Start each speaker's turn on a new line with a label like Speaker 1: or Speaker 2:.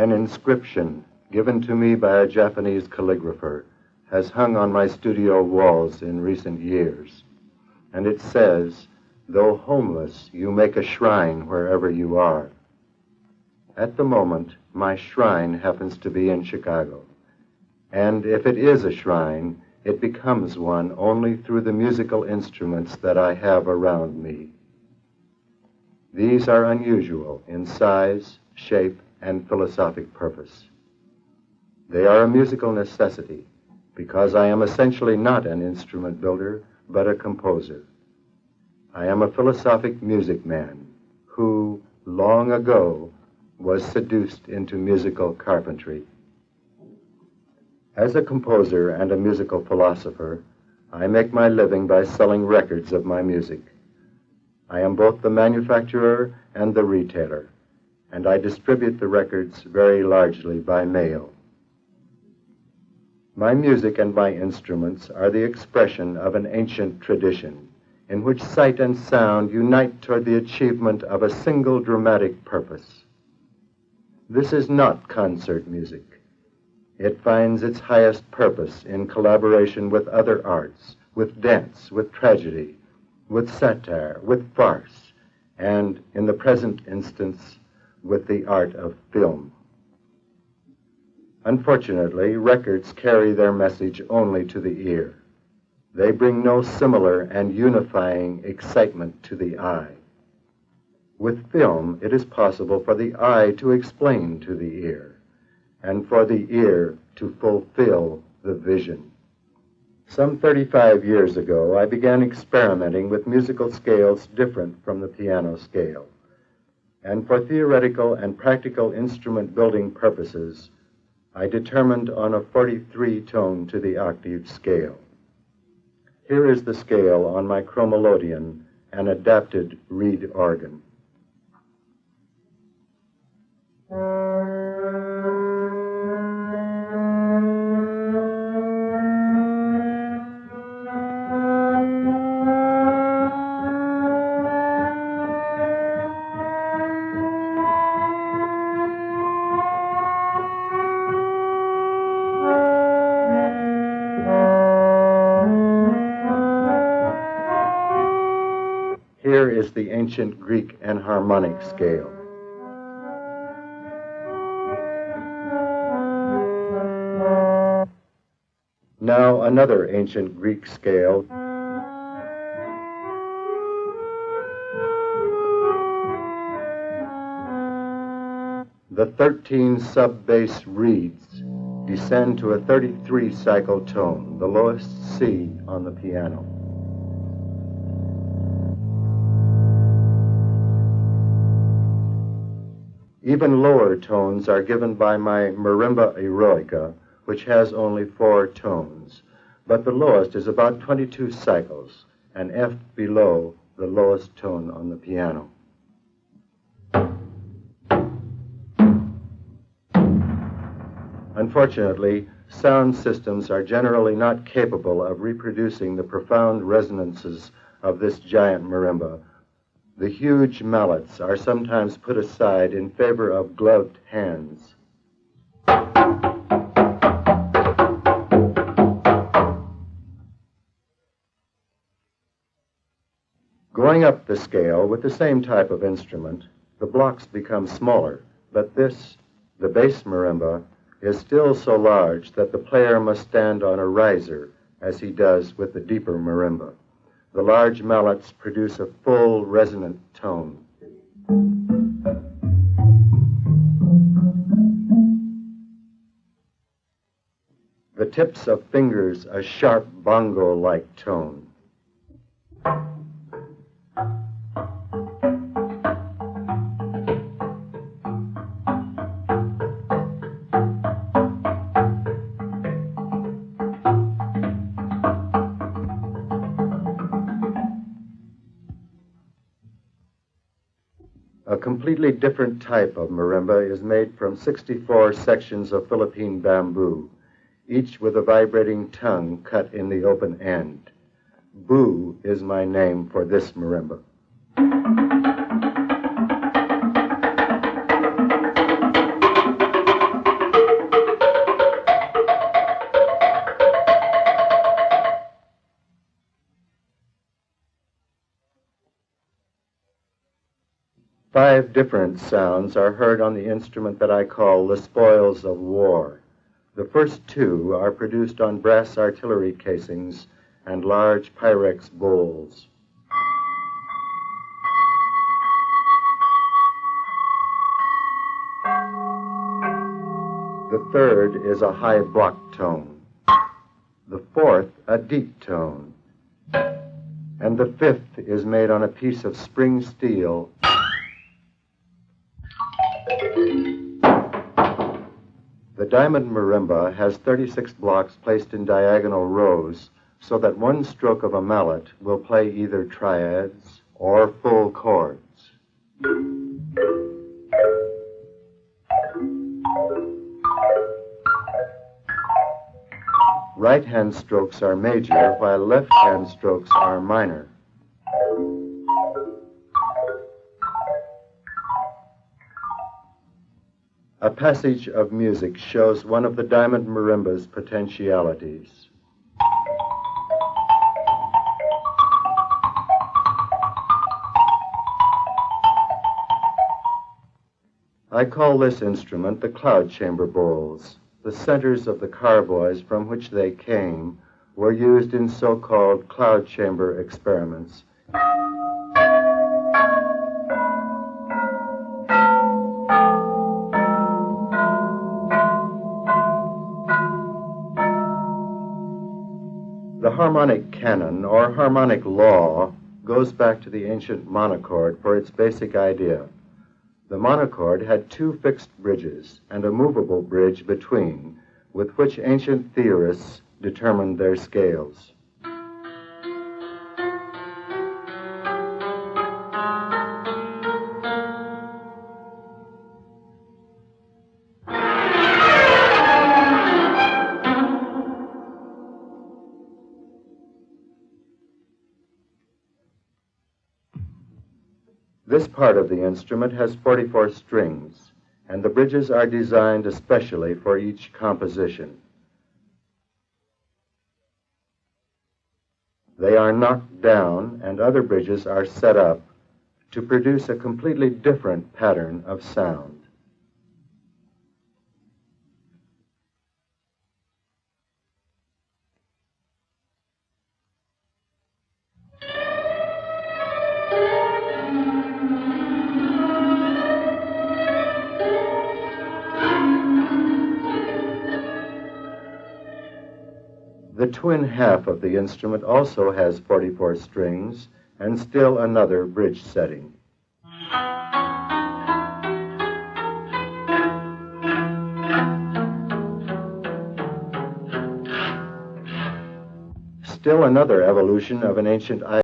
Speaker 1: An inscription given to me by a Japanese calligrapher has hung on my studio walls in recent years, and it says, "Though homeless, you make a shrine wherever you are." At the moment, my shrine happens to be in Chicago, and if it is a shrine, it becomes one only through the musical instruments that I have around me. These are unusual in size, shape, and philosophic purpose. They are a musical necessity because I am essentially not an instrument builder, but a composer. I am a philosophic music man who, long ago, was seduced into musical carpentry. As a composer and a musical philosopher, I make my living by selling records of my music. I am both the manufacturer and the retailer, and I distribute the records very largely by mail. My music and my instruments are the expression of an ancient tradition in which sight and sound unite toward the achievement of a single dramatic purpose. This is not concert music. It finds its highest purpose in collaboration with other arts, with dance, with tragedy, with satire, with farce, and, in the present instance, with the art of film. Unfortunately, records carry their message only to the ear. They bring no similar and unifying excitement to the eye. With film, it is possible for the eye to explain to the ear, and for the ear to fulfill the vision. Some 35 years ago, I began experimenting with musical scales different from the piano scale. And for theoretical and practical instrument building purposes, I determined on a 43 tone to the octave scale. Here is the scale on my chromelodeon, an adapted reed organ. Here is the ancient Greek enharmonic scale. Now another ancient Greek scale. The 13 sub-bass reeds descend to a 33 cycle tone, the lowest C on the piano. Even lower tones are given by my marimba eroica, which has only 4 tones, but the lowest is about 22 cycles, an F below the lowest tone on the piano. Unfortunately, sound systems are generally not capable of reproducing the profound resonances of this giant marimba. The huge mallets are sometimes put aside in favor of gloved hands. Going up the scale with the same type of instrument, the blocks become smaller, but this, the bass marimba, is still so large that the player must stand on a riser, as he does with the deeper marimba. The large mallets produce a full, resonant tone. The tips of fingers a sharp bongo-like tone. A completely different type of marimba is made from 64 sections of Philippine bamboo, each with a vibrating tongue cut in the open end. Boo is my name for this marimba. 5 different sounds are heard on the instrument that I call the spoils of war. The first 2 are produced on brass artillery casings and large Pyrex bowls. The third is a high block tone. The fourth, a deep tone. And the fifth is made on a piece of spring steel. The diamond marimba has 36 blocks placed in diagonal rows so that one stroke of a mallet will play either triads or full chords. Right-hand strokes are major, while left-hand strokes are minor. A passage of music shows one of the diamond marimba's potentialities. I call this instrument the cloud chamber bowls. The centers of the carboys from which they came were used in so-called cloud chamber experiments. The harmonic canon, or harmonic law, goes back to the ancient monochord for its basic idea. The monochord had 2 fixed bridges and a movable bridge between, with which ancient theorists determined their scales. This part of the instrument has 44 strings, and the bridges are designed especially for each composition. They are knocked down, and other bridges are set up to produce a completely different pattern of sound. The twin half of the instrument also has 44 strings and still another bridge setting. Still another evolution of an ancient